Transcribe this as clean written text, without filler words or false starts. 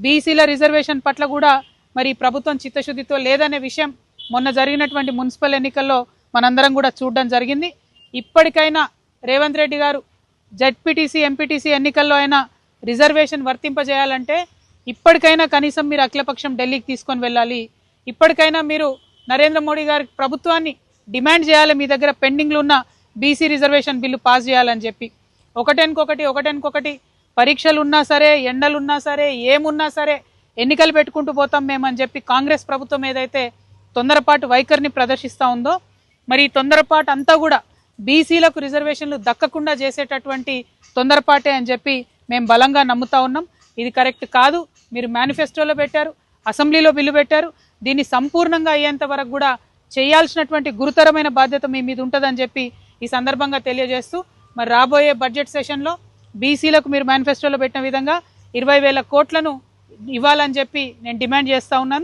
బీసీల రిజర్వేషన్ పట్ల కూడా మరి ప్రభుత్వం చిత్తశుద్ధితో లేదనే విషయం మొన్న జరిగినటువంటి మున్సిపల్ ఎన్నికల్లో మనందరం కూడా చూడడం జరిగింది. ఇప్పటికైనా రేవంత్ రెడ్డి గారు జెడ్పీటీసీ ఎంపీటీసీ ఎన్నికల్లో అయినా రిజర్వేషన్ వర్తింపజేయాలంటే ఇప్పటికైనా కనీసం మీరు అఖిలపక్షం ఢిల్లీకి తీసుకొని వెళ్ళాలి. ఇప్పటికైనా మీరు నరేంద్ర మోడీ గారి ప్రభుత్వాన్ని డిమాండ్ చేయాలి, మీ దగ్గర పెండింగ్లో ఉన్న బీసీ రిజర్వేషన్ బిల్లు పాస్ చేయాలని చెప్పి. ఒకటెనుకొకటి పరీక్షలు ఉన్నా సరే, ఎండలున్నా సరే, ఏమున్నా సరే ఎన్నికలు పెట్టుకుంటూ పోతాం మేమని చెప్పి కాంగ్రెస్ ప్రభుత్వం ఏదైతే తొందరపాటు వైఖరిని ప్రదర్శిస్తూ ఉందో, మరి ఈ తొందరపాటు అంతా కూడా బీసీలకు రిజర్వేషన్లు దక్కకుండా చేసేటటువంటి తొందరపాటే అని చెప్పి మేము బలంగా నమ్ముతా ఉన్నాం. ఇది కరెక్ట్ కాదు. మీరు మేనిఫెస్టోలో పెట్టారు, అసెంబ్లీలో బిల్లు పెట్టారు. దీన్ని సంపూర్ణంగా అయ్యేంత వరకు కూడా చేయాల్సినటువంటి గురుతరమైన బాధ్యత మీ మీద ఉంటుందని చెప్పి ఈ సందర్భంగా తెలియజేస్తూ, మరి రాబోయే బడ్జెట్ సెషన్లో బీసీలకు మీరు మేనిఫెస్టోలో పెట్టిన విధంగా 20,000 కోట్లను ఇవ్వాలని చెప్పి నేను డిమాండ్ చేస్తూ ఉన్నాను.